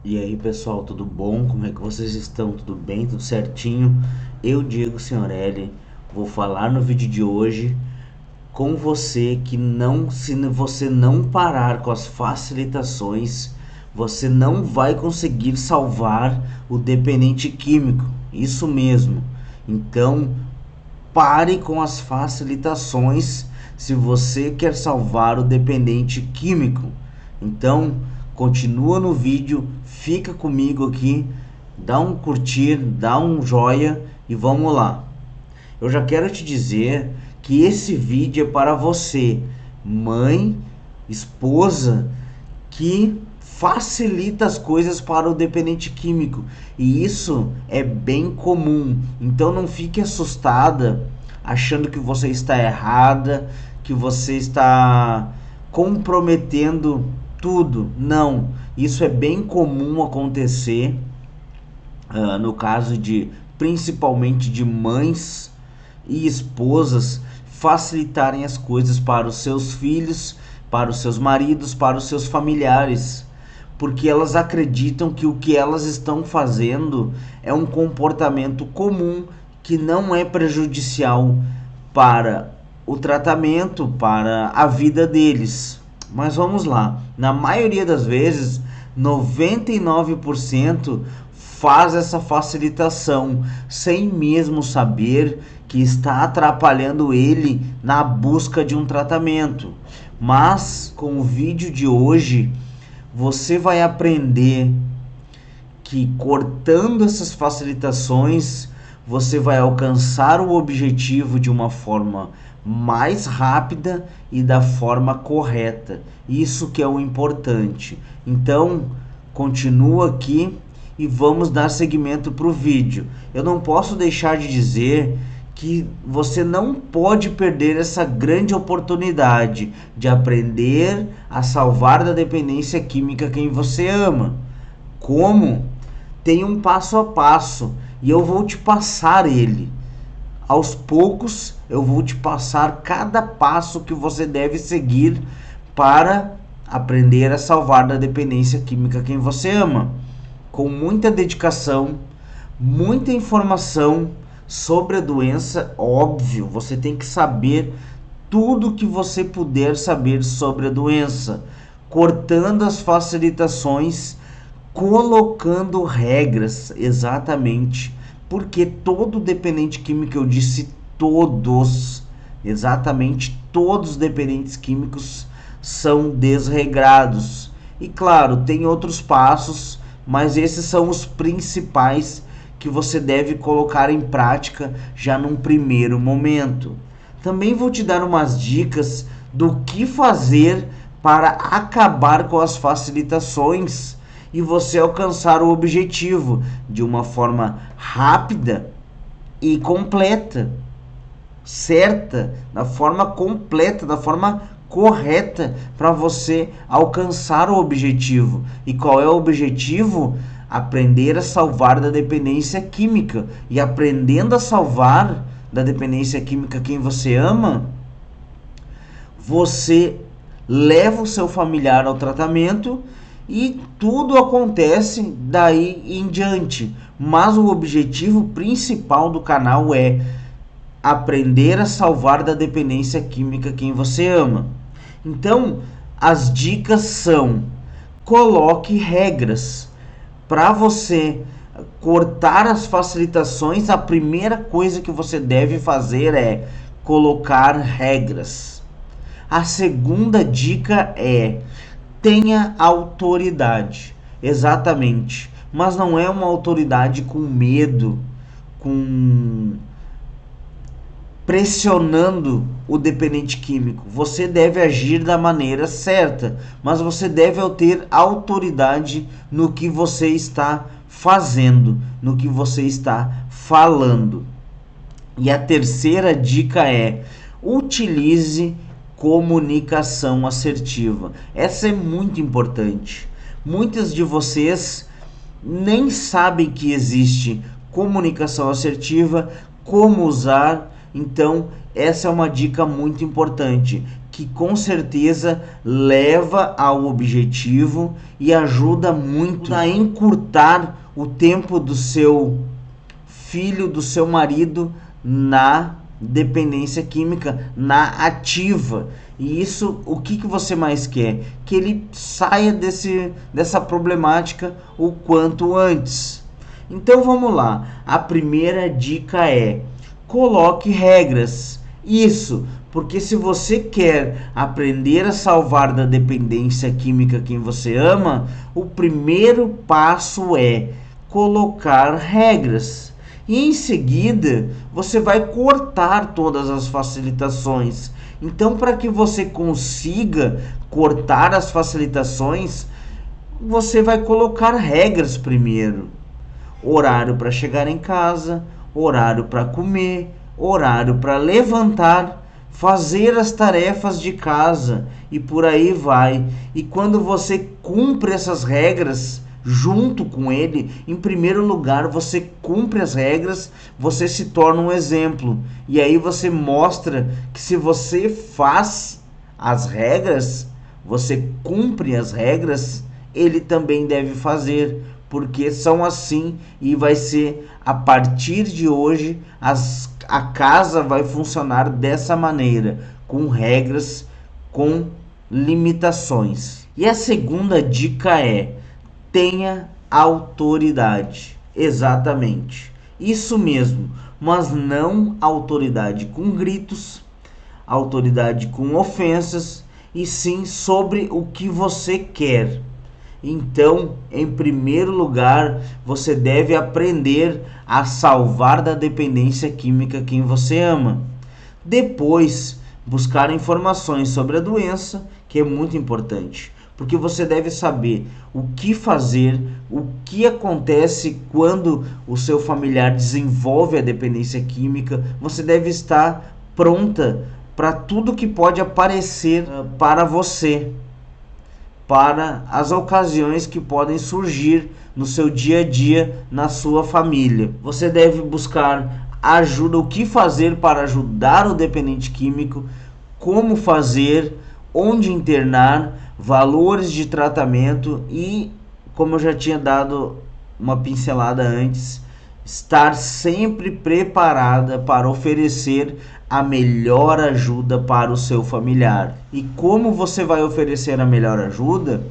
E aí pessoal, tudo bom? Como é que vocês estão? Tudo bem? Tudo certinho? Eu, Diego Signorelli, vou falar no vídeo de hoje com você que não, se você não parar com as facilitações, você não vai conseguir salvar o dependente químico. Isso mesmo. Então, pare com as facilitações se você quer salvar o dependente químico. Então, continua no vídeo, fica comigo aqui, dá um curtir, dá um joia e vamos lá. Eu já quero te dizer que esse vídeo é para você, mãe, esposa, que facilita as coisas para o dependente químico. E isso é bem comum. Então não fique assustada achando que você está errada, que você está comprometendo tudo. Não, isso é bem comum acontecer no caso de principalmente de mães e esposas facilitarem as coisas para os seus filhos, para os seus maridos, para os seus familiares, porque elas acreditam que o que elas estão fazendo é um comportamento comum que não é prejudicial para o tratamento, para a vida deles. Mas vamos lá, na maioria das vezes, 99% faz essa facilitação sem mesmo saber que está atrapalhando ele na busca de um tratamento. Mas com o vídeo de hoje, você vai aprender que cortando essas facilitações, você vai alcançar o objetivo de uma forma mais rápida e da forma correta. Isso que é o importante. Então, continua aqui e vamos dar seguimento para o vídeo. Eu não posso deixar de dizer que você não pode perder essa grande oportunidade de aprender a salvar da dependência química quem você ama. Como? Tem um passo a passo e eu vou te passar ele. Aos poucos eu vou te passar cada passo que você deve seguir para aprender a salvar da dependência química quem você ama. Com muita dedicação, muita informação sobre a doença, óbvio, você tem que saber tudo que você puder saber sobre a doença, cortando as facilitações, colocando regras, exatamente, porque todo dependente químico, eu disse todos, exatamente todos os dependentes químicos são desregrados. E claro, tem outros passos, mas esses são os principais que você deve colocar em prática já num primeiro momento. Também vou te dar umas dicas do que fazer para acabar com as facilitações e você alcançar o objetivo de uma forma rápida e completa, certa, da forma completa, da forma correta para você alcançar o objetivo. E qual é o objetivo? Aprender a salvar da dependência química. E aprendendo a salvar da dependência química quem você ama, você leva o seu familiar ao tratamento e tudo acontece daí em diante. Mas o objetivo principal do canal é aprender a salvar da dependência química quem você ama. Então, as dicas são: coloque regras. Para você cortar as facilitações, a primeira coisa que você deve fazer é colocar regras. A segunda dica é: tenha autoridade. Exatamente. Mas não é uma autoridade com medo, com pressionando o dependente químico. Você deve agir da maneira certa, mas você deve ter autoridade no que você está fazendo, no que você está falando. E a terceira dica é: utilize comunicação assertiva. Essa é muito importante. Muitas de vocês nem sabem que existe comunicação assertiva, como usar. Então, essa é uma dica muito importante. que com certeza leva ao objetivo e ajuda muito a encurtar o tempo do seu filho, do seu marido na dependência química, na ativa. E isso, o que você mais quer? Que ele saia dessa problemática o quanto antes. Então vamos lá, a primeira dica é: coloque regras. Isso, porque se você quer aprender a salvar da dependência química quem você ama, o primeiro passo é colocar regras. E em seguida, você vai cortar todas as facilitações. Então, para que você consiga cortar as facilitações, você vai colocar regras primeiro. Horário para chegar em casa, horário para comer, horário para levantar, fazer as tarefas de casa e por aí vai. E quando você cumpre essas regras junto com ele, em primeiro lugar você cumpre as regras, você se torna um exemplo. E aí você mostra que se você faz as regras, você cumpre as regras, ele também deve fazer, porque são assim e vai ser a partir de hoje a casa vai funcionar dessa maneira, com regras, com limitações. E a segunda dica é: tenha autoridade. Exatamente, isso mesmo, mas não autoridade com gritos, autoridade com ofensas, e sim sobre o que você quer. Então, em primeiro lugar, você deve aprender a salvar da dependência química quem você ama. Depois, buscar informações sobre a doença, que é muito importante, porque você deve saber o que fazer, o que acontece quando o seu familiar desenvolve a dependência química. Você deve estar pronta para tudo que pode aparecer para você, para as ocasiões que podem surgir no seu dia a dia, na sua família. Você deve buscar ajuda, o que fazer para ajudar o dependente químico, como fazer, onde internar, valores de tratamento e, como eu já tinha dado uma pincelada antes, estar sempre preparada para oferecer a melhor ajuda para o seu familiar. E como você vai oferecer a melhor ajuda?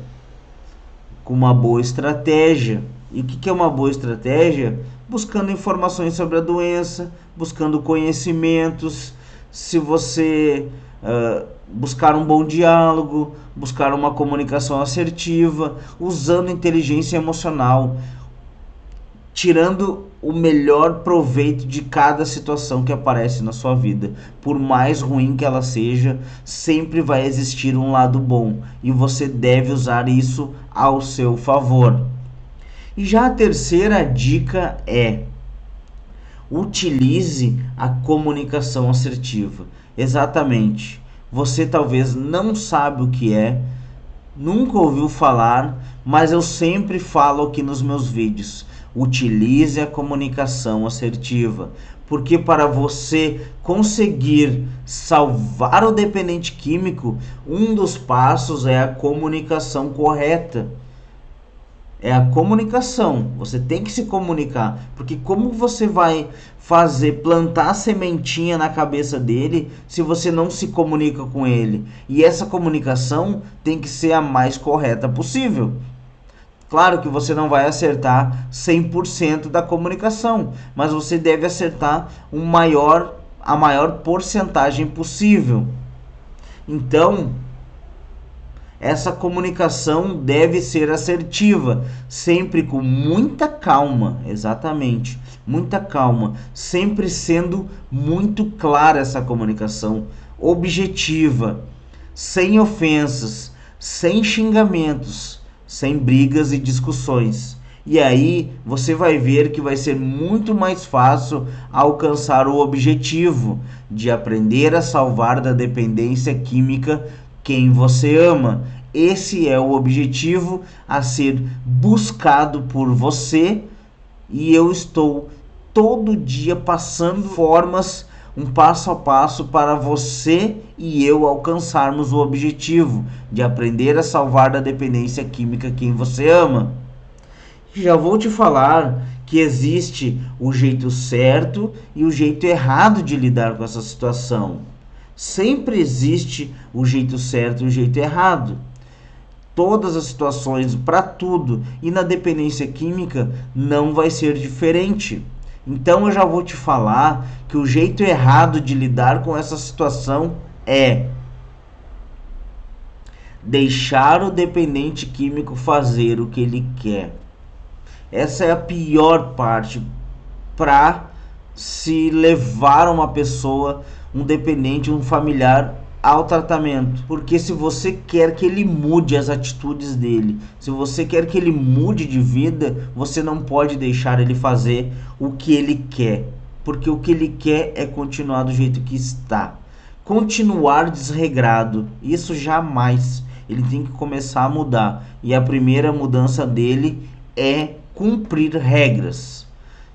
Com uma boa estratégia. E o que é uma boa estratégia? Buscando informações sobre a doença, buscando conhecimentos. Se você buscar um bom diálogo, buscar uma comunicação assertiva, usando inteligência emocional, tirando o melhor proveito de cada situação que aparece na sua vida. Por mais ruim que ela seja, sempre vai existir um lado bom, e você deve usar isso ao seu favor. E já a terceira dica é: utilize a comunicação assertiva. Exatamente. Você talvez não sabe o que é, nunca ouviu falar, mas eu sempre falo aqui nos meus vídeos: utilize a comunicação assertiva, porque para você conseguir salvar o dependente químico, um dos passos é a comunicação correta. É a comunicação, você tem que se comunicar, porque como você vai plantar a sementinha na cabeça dele se você não se comunica com ele? E essa comunicação tem que ser a mais correta possível. Claro que você não vai acertar 100% da comunicação, mas você deve acertar a maior porcentagem possível. Então, essa comunicação deve ser assertiva, sempre com muita calma, exatamente, muita calma, sempre sendo muito clara essa comunicação, objetiva, sem ofensas, sem xingamentos, sem brigas e discussões. E aí você vai ver que vai ser muito mais fácil alcançar o objetivo de aprender a salvar da dependência química quem você ama. Esse é o objetivo a ser buscado por você, e eu estou todo dia passando formas um passo a passo para você e eu alcançarmos o objetivo de aprender a salvar da dependência química quem você ama. Já vou te falar que existe o jeito certo e o jeito errado de lidar com essa situação. Sempre existe o jeito certo e o jeito errado. Todas as situações, para tudo, e na dependência química não vai ser diferente. Então eu já vou te falar que o jeito errado de lidar com essa situação é deixar o dependente químico fazer o que ele quer. Essa é a pior parte para se levar uma pessoa, um dependente, um familiar ao tratamento. Porque se você quer que ele mude as atitudes dele, se você quer que ele mude de vida, você não pode deixar ele fazer o que ele quer. Porque o que ele quer é continuar do jeito que está. Continuar desregrado, isso jamais. Ele tem que começar a mudar. E a primeira mudança dele é cumprir regras.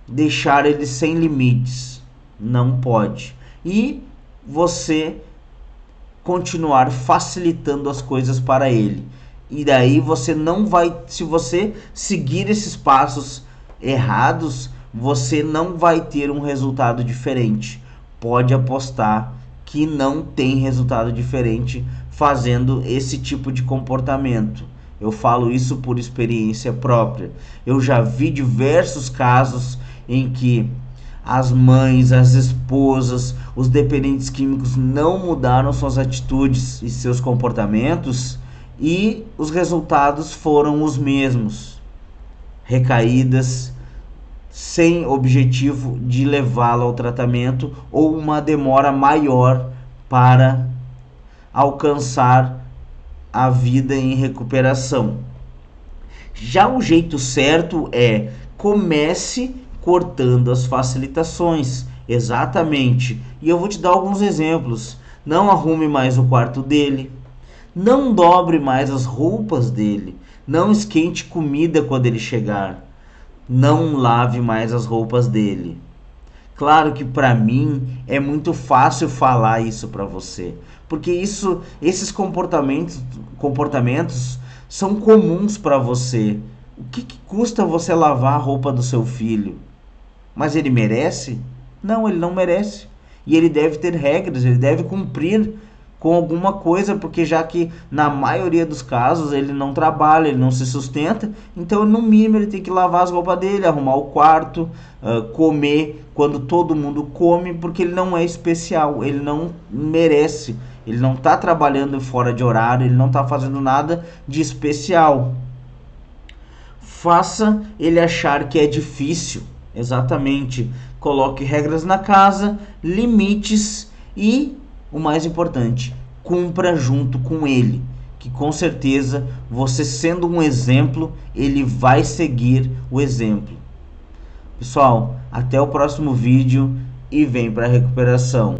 Deixar ele sem limites. Não pode. E você continuar facilitando as coisas para ele. E daí você não vai, se você seguir esses passos errados, você não vai ter um resultado diferente. Pode apostar que não tem resultado diferente fazendo esse tipo de comportamento. Eu falo isso por experiência própria. Eu já vi diversos casos em que as mães, as esposas, os dependentes químicos não mudaram suas atitudes e seus comportamentos e os resultados foram os mesmos. Recaídas, sem objetivo de levá-lo ao tratamento ou uma demora maior para alcançar a vida em recuperação. Já o jeito certo é comece cortando as facilitações, exatamente. E eu vou te dar alguns exemplos. Não arrume mais o quarto dele, não dobre mais as roupas dele, não esquente comida quando ele chegar, não lave mais as roupas dele. Claro que para mim é muito fácil falar isso para você, porque esses comportamentos são comuns para você. O que custa você lavar a roupa do seu filho? Mas ele merece? Não, ele não merece. E ele deve ter regras, ele deve cumprir com alguma coisa, porque já que na maioria dos casos ele não trabalha, ele não se sustenta, então no mínimo ele tem que lavar as roupas dele, arrumar o quarto, comer quando todo mundo come, porque ele não é especial, ele não merece, ele não está trabalhando fora de horário, ele não está fazendo nada de especial. Faça ele achar que é difícil. Exatamente. Coloque regras na casa, limites e, o mais importante, cumpra junto com ele. Que com certeza, você sendo um exemplo, ele vai seguir o exemplo. Pessoal, até o próximo vídeo e vem para a recuperação.